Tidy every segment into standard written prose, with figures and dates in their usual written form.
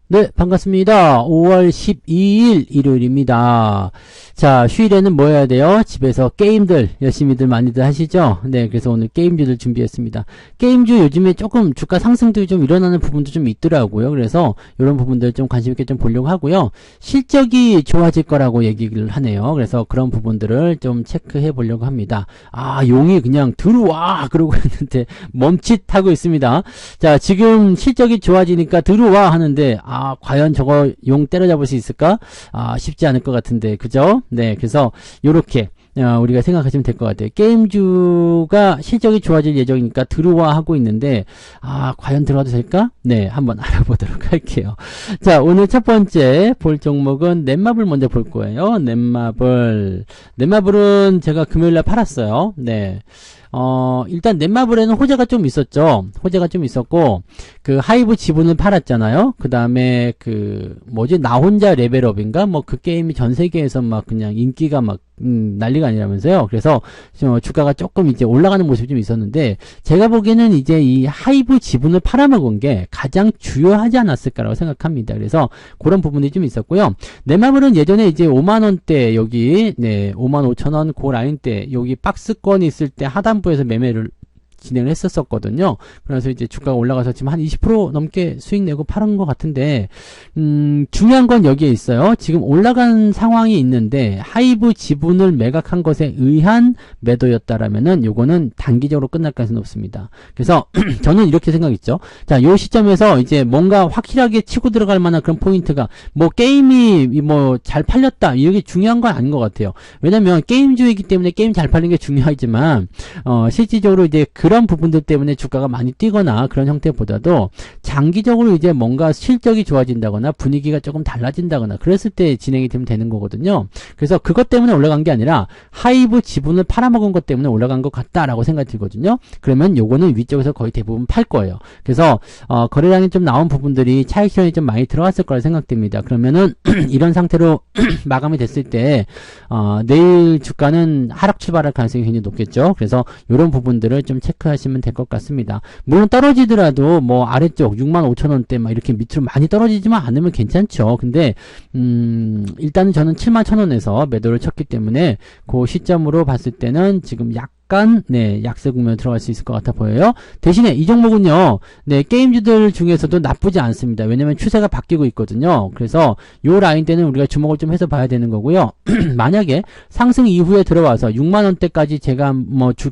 네, 반갑습니다. 5월 12일 일요일입니다. 자, 휴일에는 뭐 해야 돼요? 집에서 게임들 열심히들 많이들 하시죠? 네, 그래서 오늘 게임주들 준비했습니다. 게임주 요즘에 조금 주가 상승도 좀 일어나는 부분도 좀 있더라고요. 그래서 이런 부분들 좀 관심있게 좀 보려고 하고요. 실적이 좋아질 거라고 얘기를 하네요. 그래서 그런 부분들을 좀 체크해 보려고 합니다. 아, 용이 그냥 들어와! 그러고 있는데 멈칫하고 있습니다. 자, 지금 실적이 좋아지니까 들어와! 하는데 과연 저거 용 때려잡을 수 있을까? 쉽지 않을 것 같은데, 그죠? 네, 그래서 요렇게 우리가 생각하시면 될 것 같아요. 게임주가 실적이 좋아질 예정이니까 들어와 하고 있는데 과연 들어와도 될까? 네, 한번 알아보도록 할게요. 자, 오늘 첫 번째 볼 종목은 넷마블 먼저 볼 거예요. 넷마블은 제가 금요일날 팔았어요. 네. 일단 넷마블에는 호재가 좀 있었죠. 호재가 좀 있었고, 그 하이브 지분을 팔았잖아요. 그 다음에 나 혼자 레벨업인가? 그 게임이 전 세계에서 막 그냥 인기가 막 난리가 아니라면서요. 그래서 주가가 조금 이제 올라가는 모습이 좀 있었는데, 제가 보기에는 이제 이 하이브 지분을 팔아먹은 게 가장 주요하지 않았을까라고 생각합니다. 그래서 그런 부분이 좀 있었고요. 넷마블은 예전에 이제 5만원대 여기, 네, 55,000원 그 라인대 여기 박스권이 있을 때 하단부에서 매매를 진행을 했었거든요. 그래서 이제 주가가 올라가서 지금 한 20% 넘게 수익 내고 팔은 것 같은데, 중요한 건 여기에 있어요. 지금 올라간 상황이 있는데, 하이브 지분을 매각한 것에 의한 매도였다라면은, 요거는 단기적으로 끝날 가능성이 높습니다. 그래서, 저는 이렇게 생각했죠. 자, 요 시점에서 이제 뭔가 확실하게 치고 들어갈 만한 그런 포인트가, 게임이 잘 팔렸다, 이게 중요한 건 아닌 것 같아요. 왜냐면, 게임주이기 때문에 게임 잘 팔린 게 중요하지만, 실질적으로 이제 그런 부분들 때문에 주가가 많이 뛰거나 그런 형태보다도 장기적으로 이제 뭔가 실적이 좋아진다거나 분위기가 조금 달라진다거나 그랬을 때 진행이 되는 거거든요. 그래서 그것 때문에 올라간 게 아니라 하이브 지분을 팔아먹은 것 때문에 올라간 것 같다라고 생각이 들거든요. 그러면 요거는 위쪽에서 거의 대부분 팔 거예요. 그래서 거래량이 좀 나온 부분들이 차익 실현이 좀 많이 들어갔을 거라 생각됩니다. 그러면은 이런 상태로 마감이 됐을 때 내일 주가는 하락 출발할 가능성이 굉장히 높겠죠. 그래서 이런 부분들을 좀 체크하시면 될 것 같습니다. 물론 떨어지더라도 아래쪽 65,000원대 막 이렇게 밑으로 많이 떨어지지만 않으면 괜찮죠. 근데 일단은 저는 71,000원에서 매도를 쳤기 때문에 그 시점으로 봤을 때는 지금 약간 약세 국면에 들어갈 수 있을 것 같아 보여요. 대신에 이 종목은요, 게임주들 중에서도 나쁘지 않습니다. 왜냐면 추세가 바뀌고 있거든요. 그래서 요 라인 때는 우리가 주목을 좀 해서 봐야 되는 거고요. 만약에 상승 이후에 들어와서 6만원대까지 제가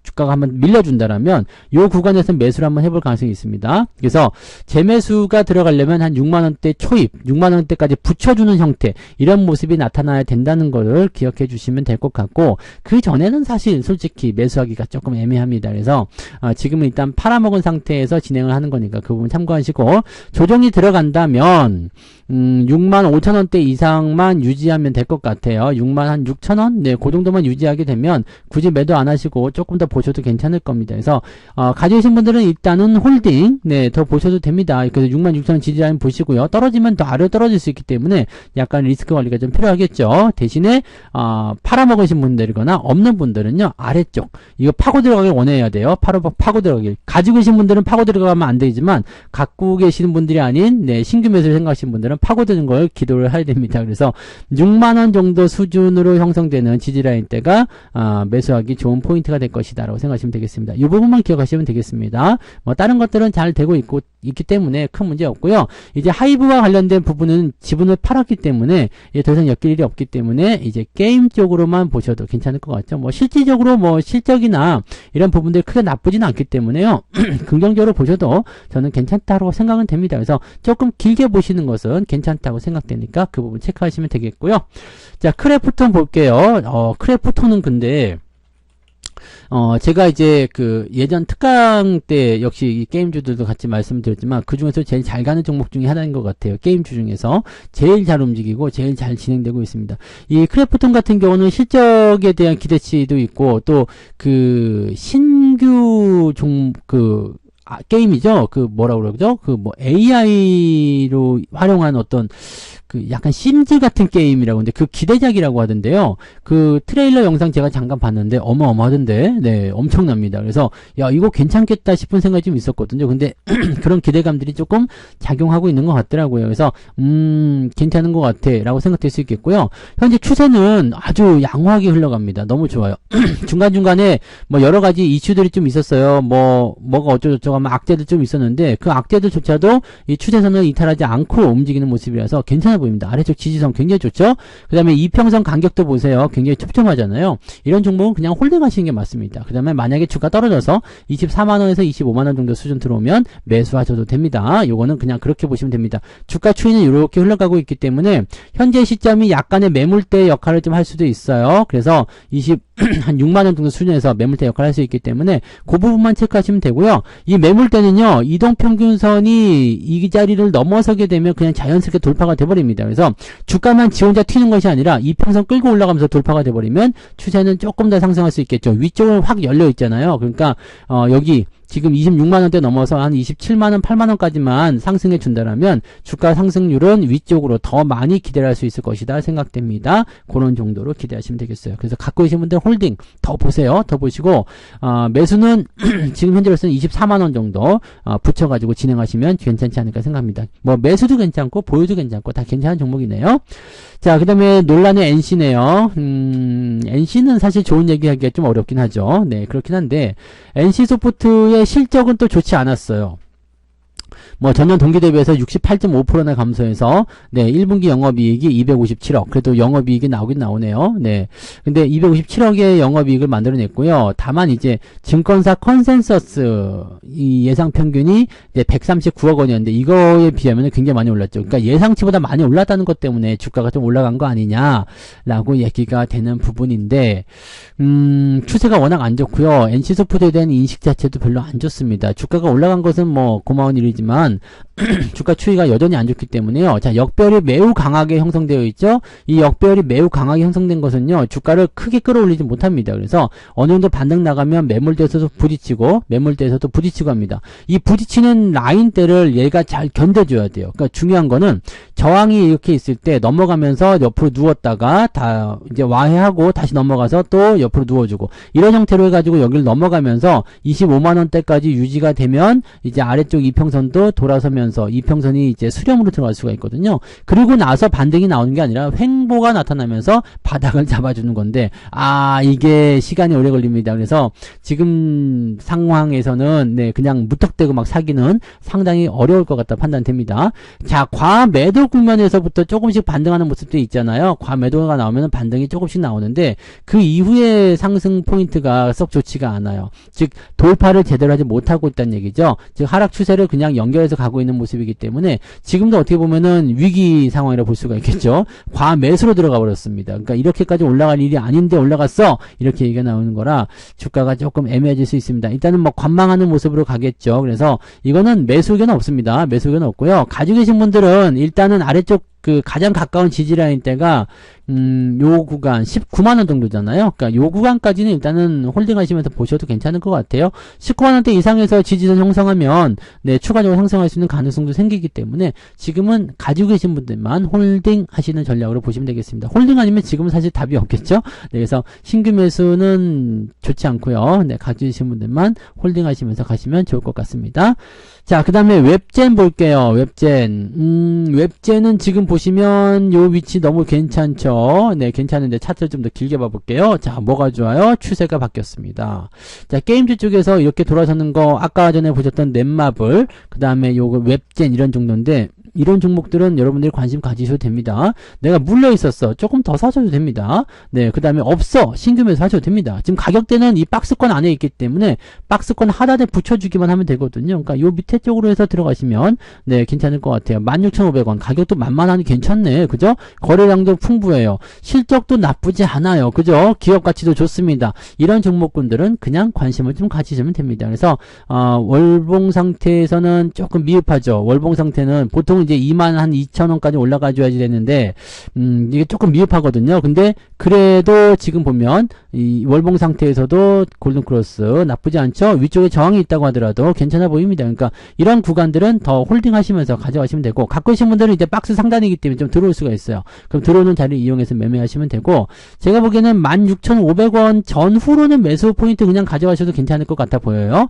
주가가 한번 밀려준다라면 요 구간에서 매수를 한번 해볼 가능성이 있습니다. 그래서 재매수가 들어가려면 한 6만원대 초입, 6만원대까지 붙여주는 형태, 이런 모습이 나타나야 된다는 거를 기억해 주시면 될 것 같고, 그 전에는 사실 솔직히 매수하기가 조금 애매합니다. 그래서 지금은 일단 팔아먹은 상태에서 진행을 하는 거니까 그 부분 참고하시고, 조정이 들어간다면 65,000원대 이상만 유지하면 될 것 같아요. 66,000원? 네, 그 정도만 유지하게 되면 굳이 매도 안 하시고 조금 더 보셔도 괜찮을 겁니다. 그래서 가지고 계신 분들은 일단은 홀딩, 더 보셔도 됩니다. 그래서 66,000원 지지라인 보시고요. 떨어지면 더 아래로 떨어질 수 있기 때문에 약간 리스크 관리가 좀 필요하겠죠. 대신에 팔아먹으신 분들이거나 없는 분들은요, 아래쪽 이거 파고 들어가길 원해야 돼요. 파고 들어가길. 가지고 계신 분들은 파고 들어가면 안 되지만, 갖고 계시는 분들이 아닌 신규 매수를 생각하시는 분들은 파고드는 걸 기도를 해야 됩니다. 그래서 6만원 정도 수준으로 형성되는 지지라인 때가 매수하기 좋은 포인트가 될 것이다 라고 생각하시면 되겠습니다. 이 부분만 기억하시면 되겠습니다. 다른 것들은 잘 되고 있기 때문에 큰 문제 없고요. 이제 하이브와 관련된 부분은 지분을 팔았기 때문에 더 이상 엮일 일이 없기 때문에 이제 게임 쪽으로만 보셔도 괜찮을 것 같죠. 실질적으로 실적이나 이런 부분들이 크게 나쁘지는 않기 때문에요. 긍정적으로 보셔도 저는 괜찮다고 생각은 됩니다. 그래서 조금 길게 보시는 것은 괜찮다고 생각되니까 그 부분 체크하시면 되겠고요. 자, 크래프톤 볼게요. 크래프톤은 근데 제가 이제 그 예전 특강 때 역시 이 게임주들도 같이 말씀드렸지만 그 중에서 제일 잘 가는 종목 중에 하나인 것 같아요. 게임주 중에서 제일 잘 움직이고 제일 잘 진행되고 있습니다. 이 크래프톤 같은 경우는 실적에 대한 기대치도 있고 또 그 신규 게임이죠. 그 뭐라 그러죠? 그 뭐 AI로 활용한 어떤 그 약간 심즈 같은 게임이라고 하는데 그 기대작이라고 하던데요. 그 트레일러 영상 제가 잠깐 봤는데 어마어마하던데 네 엄청납니다. 그래서 야 이거 괜찮겠다 싶은 생각이 좀 있었거든요. 근데 그런 기대감들이 조금 작용하고 있는 것 같더라고요. 그래서 괜찮은 것 같아 라고 생각될 수 있겠고요. 현재 추세는 아주 양호하게 흘러갑니다. 너무 좋아요. 중간중간에 뭐 여러가지 이슈들이 좀 있었어요. 뭐가 어쩌고저쩌고 하면 악재들 좀 있었는데 그 악재들조차도 이 추세선을 이탈하지 않고 움직이는 모습이라서 괜찮아 보입니다. 아래쪽 지지선 굉장히 좋죠. 그 다음에 이평선 간격도 보세요. 굉장히 촘촘하잖아요. 이런 종목은 그냥 홀딩하시는 게 맞습니다. 그 다음에 만약에 주가 떨어져서 24만원에서 25만원 정도 수준 들어오면 매수하셔도 됩니다. 요거는 그냥 그렇게 보시면 됩니다. 주가 추이는 이렇게 흘러가고 있기 때문에 현재 시점이 약간의 매물대 역할을 좀 할 수도 있어요. 그래서 한 6만원 정도 수준에서 매물대 역할을 할 수 있기 때문에 그 부분만 체크하시면 되고요. 이 매물대는요. 이동평균선이 이 자리를 넘어서게 되면 그냥 자연스럽게 돌파가 돼버립니다. 그래서 주가만 지 혼자 튀는 것이 아니라 이평선 끌고 올라가면서 돌파가 돼버리면 추세는 조금 더 상승할 수 있겠죠. 위쪽은 확 열려 있잖아요. 그러니까 여기 지금 26만원대 넘어서 한 27만원, 8만원까지만 상승해 준다라면 주가 상승률은 위쪽으로 더 많이 기대를 할 수 있을 것이다 생각됩니다. 그런 정도로 기대하시면 되겠어요. 그래서 갖고 계신 분들 홀딩 더 보세요. 더 보시고 매수는 지금 현재로서는 24만원 정도 붙여가지고 진행하시면 괜찮지 않을까 생각합니다. 뭐 매수도 괜찮고 보유도 괜찮고 다 괜찮은 종목이네요. 자, 그 다음에 논란의 NC네요. NC는 사실 좋은 얘기하기가 좀 어렵긴 하죠. 네, 그렇긴 한데 NC소프트의 실적은 또 좋지 않았어요. 뭐 전년 동기 대비해서 68.5%나 감소해서 네 1분기 영업이익이 257억 그래도 영업이익이 나오긴 나오네요. 네 근데 257억의 영업이익을 만들어냈고요. 다만 이제 증권사 컨센서스 이 예상 평균이 이제 139억 원이었는데 이거에 비하면 굉장히 많이 올랐죠. 그러니까 예상치보다 많이 올랐다는 것 때문에 주가가 좀 올라간 거 아니냐라고 얘기가 되는 부분인데 추세가 워낙 안 좋고요. NC소프트에 대한 인식 자체도 별로 안 좋습니다. 주가가 올라간 것은 뭐 고마운 일이지만 주가 추이가 여전히 안 좋기 때문에요. 자, 역별이 매우 강하게 형성되어 있죠. 이 역별이 매우 강하게 형성된 것은요. 주가를 크게 끌어올리지 못합니다. 그래서 어느 정도 반등 나가면 매물대에서도 부딪히고 매물대에서도 부딪히고 합니다. 이 부딪히는 라인대를 얘가 잘 견뎌줘야 돼요. 그러니까 중요한 거는 저항이 이렇게 있을 때 넘어가면서 옆으로 누웠다가 다 이제 와해하고 다시 넘어가서 또 옆으로 누워주고 이런 형태로 해가지고 여기를 넘어가면서 25만원대까지 유지가 되면 이제 아래쪽 이평선도 돌아서면서 이평선이 이제 수렴으로 들어갈 수가 있거든요. 그리고 나서 반등이 나오는 게 아니라 횡보가 나타나면서 바닥을 잡아주는 건데 이게 시간이 오래 걸립니다. 그래서 지금 상황에서는 네 그냥 무턱대고 막 사기는 상당히 어려울 것 같다 판단됩니다. 자, 과매도 국면에서부터 조금씩 반등하는 모습도 있잖아요. 과매도가 나오면 반등이 조금씩 나오는데 그 이후에 상승 포인트가 썩 좋지가 않아요. 즉 돌파를 제대로 하지 못하고 있다는 얘기죠. 즉 하락 추세를 그냥 연결해서 가고 있는 모습이기 때문에 지금도 어떻게 보면은 위기 상황이라고 볼 수가 있겠죠. 과매수로 들어가 버렸습니다. 그러니까 이렇게까지 올라갈 일이 아닌데 올라갔어 이렇게 얘기가 나오는 거라 주가가 조금 애매해질 수 있습니다. 일단은 뭐 관망하는 모습으로 가겠죠. 그래서 이거는 매수 의견은 없습니다. 매수 의견은 없고요. 가지고 계신 분들은 일단은 아래쪽 그 가장 가까운 지지라인 대가 요 구간 19만원 정도잖아요. 그러니까 요 구간까지는 일단은 홀딩 하시면서 보셔도 괜찮을 것 같아요. 19만원대 이상에서 지지선 형성하면 네 추가적으로 상승할 수 있는 가능성도 생기기 때문에 지금은 가지고 계신 분들만 홀딩 하시는 전략으로 보시면 되겠습니다. 홀딩 아니면 지금은 사실 답이 없겠죠. 네, 그래서 신규 매수는 좋지 않고요. 네, 가지고 계신 분들만 홀딩 하시면서 가시면 좋을 것 같습니다. 자, 그 다음에 웹젠 볼게요. 웹젠은 지금 보시면 요 위치 너무 괜찮죠. 네, 괜찮은데 차트를 좀 더 길게 봐볼게요. 자, 뭐가 좋아요? 추세가 바뀌었습니다. 자, 게임주 쪽에서 이렇게 돌아서는 거 아까 전에 보셨던 넷마블 그 다음에 요거 웹젠 이런 정도인데 이런 종목들은 여러분들이 관심 가지셔도 됩니다. 내가 물려 있었어. 조금 더 사셔도 됩니다. 네, 그 다음에 없어. 신규 매수 하셔도 됩니다. 지금 가격대는 이 박스권 안에 있기 때문에 박스권 하단에 붙여주기만 하면 되거든요. 그러니까 요 밑에 쪽으로 해서 들어가시면 네, 괜찮을 것 같아요. 16,500원. 가격도 만만하니 괜찮네. 그죠? 거래량도 풍부해요. 실적도 나쁘지 않아요. 그죠? 기업 가치도 좋습니다. 이런 종목군들은 그냥 관심을 좀 가지시면 됩니다. 그래서 월봉 상태에서는 조금 미흡하죠. 월봉 상태는 보통 이제 22,000원까지 올라가줘야지 되는데 이게 조금 미흡하거든요. 근데 그래도 지금 보면 이 월봉 상태에서도 골든크로스 나쁘지 않죠. 위쪽에 저항이 있다고 하더라도 괜찮아 보입니다. 그러니까 이런 구간들은 더 홀딩 하시면서 가져가시면 되고, 갖고 계신 분들은 이제 박스 상단이기 때문에 좀 들어올 수가 있어요. 그럼 들어오는 자리를 이용해서 매매하시면 되고, 제가 보기에는 16,500원 전후로는 매수 포인트 그냥 가져가셔도 괜찮을 것 같아 보여요.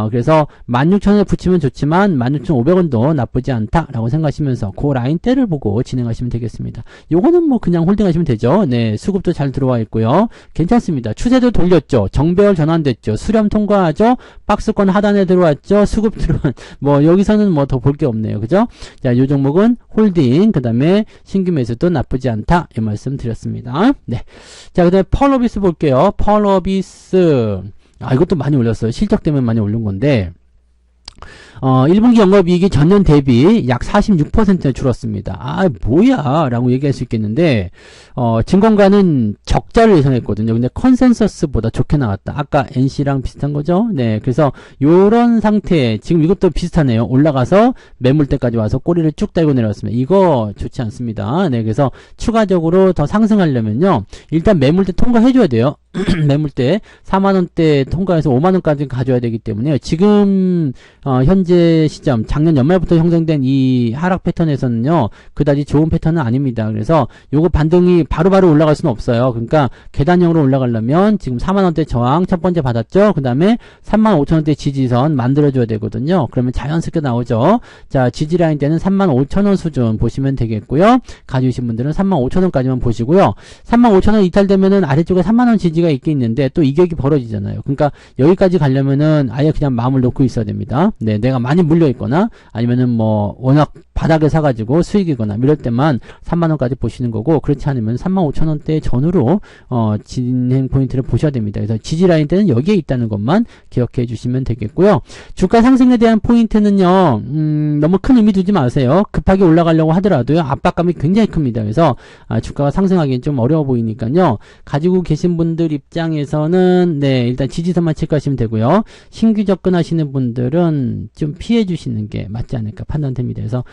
그래서 16,000원에 붙이면 좋지만 16,500원도 나쁘지 않다라고 생각하시면서 그 라인대를 보고 진행하시면 되겠습니다. 요거는 뭐 그냥 홀딩 하시면 되죠. 네, 수급도 잘 들어와 있고요. 괜찮습니다. 추세도 돌렸죠. 정배열 전환됐죠. 수렴 통과하죠. 박스권 하단에 들어왔죠. 수급 들어온 뭐 여기서는 뭐 더 볼 게 없네요. 그죠? 자, 요 종목은 홀딩, 그 다음에 신규 매수도 나쁘지 않다 이 말씀 드렸습니다. 네. 자, 그 다음에 펄어비스 볼게요. 펄어비스 이것도 많이 올렸어요. 실적 때문에 많이 올린 건데 1분기 영업이익이 전년 대비 약 46% 줄었습니다. 뭐야 라고 얘기할 수 있겠는데 증권가는 적자를 예상했거든요. 근데 컨센서스보다 좋게 나왔다. 아까 NC랑 비슷한 거죠. 네, 그래서 요런 상태, 지금 이것도 비슷하네요. 올라가서 매물대까지 와서 꼬리를 쭉 달고 내려왔습니다. 이거 좋지 않습니다. 네, 그래서 추가적으로 더 상승하려면요, 일단 매물대 통과해줘야 돼요. 매물대 4만원대 통과해서 5만원까지 가져야 되기 때문에 지금 현재 시점, 작년 연말부터 형성된 이 하락 패턴에서는요, 그다지 좋은 패턴은 아닙니다. 그래서 요거 반등이 바로바로 올라갈 수는 없어요. 그러니까 계단형으로 올라가려면 지금 4만원대 저항 첫 번째 받았죠. 그 다음에 35,000원대 지지선 만들어줘야 되거든요. 그러면 자연스럽게 나오죠. 자, 지지라인 때는 35,000원 수준 보시면 되겠고요. 가지신 분들은 35,000원까지만 보시고요. 35,000원 이탈되면은 아래쪽에 3만원 지지가 있겠는데 또 이격이 벌어지잖아요. 그러니까 여기까지 가려면은 아예 그냥 마음을 놓고 있어야 됩니다. 네, 내가 많이 물려 있거나 아니면은 뭐 워낙 바닥에 사가지고 수익이거나 이럴 때만 3만원까지 보시는 거고, 그렇지 않으면 35,000원대 전후로 진행 포인트를 보셔야 됩니다. 그래서 지지라인 때는 여기에 있다는 것만 기억해 주시면 되겠고요. 주가 상승에 대한 포인트는요, 너무 큰 의미 두지 마세요. 급하게 올라가려고 하더라도요, 압박감이 굉장히 큽니다. 그래서 주가가 상승하기는 좀 어려워 보이니까요, 가지고 계신 분들 입장에서는 네, 일단 지지선만 체크하시면 되고요. 신규 접근하시는 분들은 좀 피해 주시는 게 맞지 않을까 판단됩니다. 그래서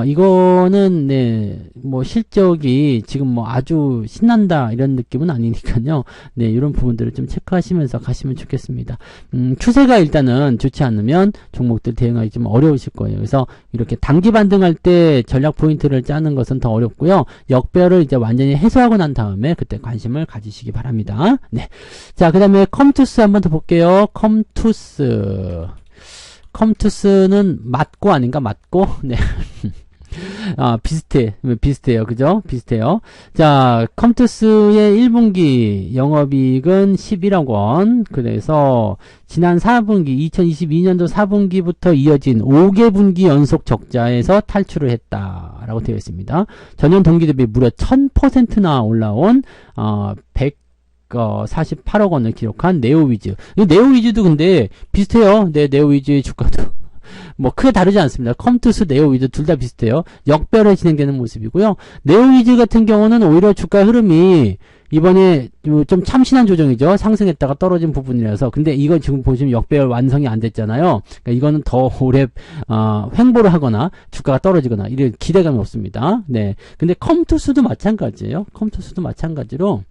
이거는 네, 뭐 실적이 지금 뭐 아주 신난다 이런 느낌은 아니니까요. 네, 이런 부분들을 좀 체크하시면서 가시면 좋겠습니다. 추세가 일단은 좋지 않으면 종목들 대응하기 좀 어려우실 거예요. 그래서 이렇게 단기 반등할 때 전략 포인트를 짜는 것은 더 어렵고요. 역배열을 이제 완전히 해소하고 난 다음에 그때 관심을 가지시기 바랍니다. 네. 자, 그 다음에 컴투스 한번 더 볼게요. 컴투스는 맞고 아닌가? 맞고? 네. 비슷해요. 그죠? 비슷해요. 자, 컴투스의 1분기 영업이익은 11억 원. 그래서 지난 4분기, 2022년도 4분기부터 이어진 5개 분기 연속 적자에서 탈출을 했다라고 되어 있습니다. 전년 동기 대비 무려 1000%나 올라온 148억 원을 기록한 네오위즈. 이 네오위즈도 근데 비슷해요. 네, 네오위즈의 주가도 뭐 크게 다르지 않습니다. 컴투스, 네오위즈 둘 다 비슷해요. 역별에 진행되는 모습이고요. 네오위즈 같은 경우는 오히려 주가 흐름이 이번에 좀 참신한 조정이죠. 상승했다가 떨어진 부분이라서. 근데 이건 지금 보시면 역배열 완성이 안 됐잖아요. 그러니까 이거는 더 오래 횡보를 하거나 주가가 떨어지거나 이런 기대감이 없습니다. 네. 근데 컴투스도 마찬가지예요. 컴투스도 마찬가지로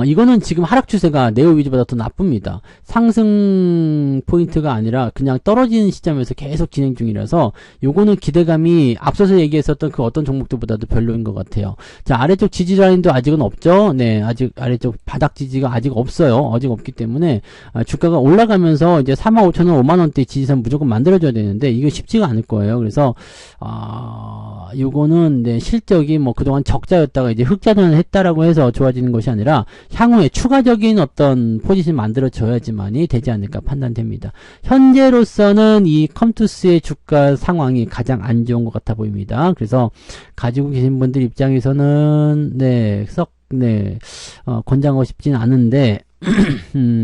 이거는 지금 하락 추세가 네오위즈보다 더 나쁩니다. 상승 포인트가 아니라 그냥 떨어지는 시점에서 계속 진행 중이라서 요거는 기대감이 앞서서 얘기했었던 그 어떤 종목들보다도 별로인 것 같아요. 자, 아래쪽 지지 라인도 아직은 없죠. 네, 아직 아래쪽 바닥 지지가 아직 없어요. 아직 없기 때문에 주가가 올라가면서 이제 45,000원, 5만원대 지지선 무조건 만들어줘야 되는데 이거 쉽지가 않을 거예요. 그래서 요거는 네, 실적이 뭐 그동안 적자였다가 이제 흑자전환을 했다라고 해서 좋아지는 것이 것이 아니라 향후에 추가적인 어떤 포지션 만들어져야지만이 되지 않을까 판단됩니다. 현재로서는 이 컴투스의 주가 상황이 가장 안 좋은 것 같아 보입니다. 그래서 가지고 계신 분들 입장에서는 권장하고 싶진 않은데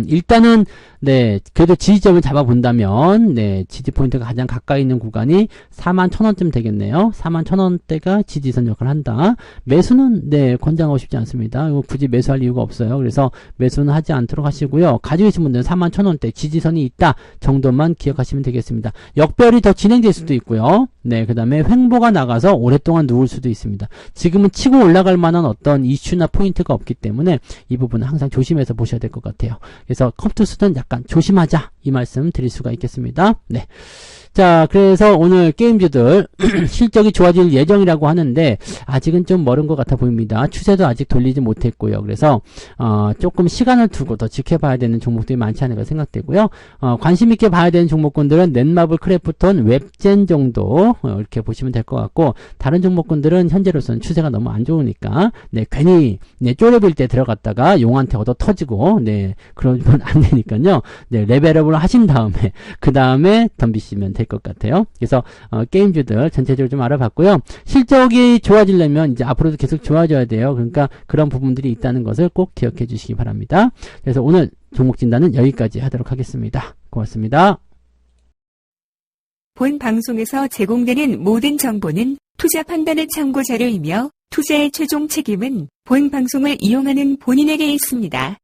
일단은 그래도 지지점을 잡아본다면 지지 포인트가 가장 가까이 있는 구간이 41,000원쯤 되겠네요. 41,000원대가 지지선 역할을 한다. 매수는 권장하고 싶지 않습니다. 이거 굳이 매수할 이유가 없어요. 그래서 매수는 하지 않도록 하시고요. 가지고 계신 분들은 41,000원대 지지선이 있다 정도만 기억하시면 되겠습니다. 역별이 더 진행될 수도 있고요. 그 다음에 횡보가 나가서 오랫동안 누울 수도 있습니다. 지금은 치고 올라갈 만한 어떤 이슈나 포인트가 없기 때문에 이 부분은 항상 조심해서 보셔야 될 것 같아요. 그래서 컴투스는 약간 조심하자 이 말씀 드릴 수가 있겠습니다. 자, 그래서 오늘 게임주들 실적이 좋아질 예정이라고 하는데 아직은 좀 멀은 것 같아 보입니다. 추세도 아직 돌리지 못했고요. 그래서 조금 시간을 두고 더 지켜봐야 되는 종목들이 많지 않을까 생각되고요. 관심 있게 봐야 되는 종목군들은 넷마블, 크래프톤, 웹젠 정도 이렇게 보시면 될 것 같고, 다른 종목군들은 현재로서는 추세가 너무 안 좋으니까 괜히 쪼레빌 때 들어갔다가 용한테 얻어 터지고 그러면 안 되니까요. 레벨업을 하신 다음에 그 다음에 덤비시면 될 것 같아요. 그래서 게임주들 전체적으로 좀 알아봤고요. 실적이 좋아지려면 이제 앞으로도 계속 좋아져야 돼요. 그러니까 그런 부분들이 있다는 것을 꼭 기억해 주시기 바랍니다. 그래서 오늘 종목 진단은 여기까지 하도록 하겠습니다. 고맙습니다. 본 방송에서 제공되는 모든 정보는 투자 판단의 참고 자료이며 투자의 최종 책임은 본 방송을 이용하는 본인에게 있습니다.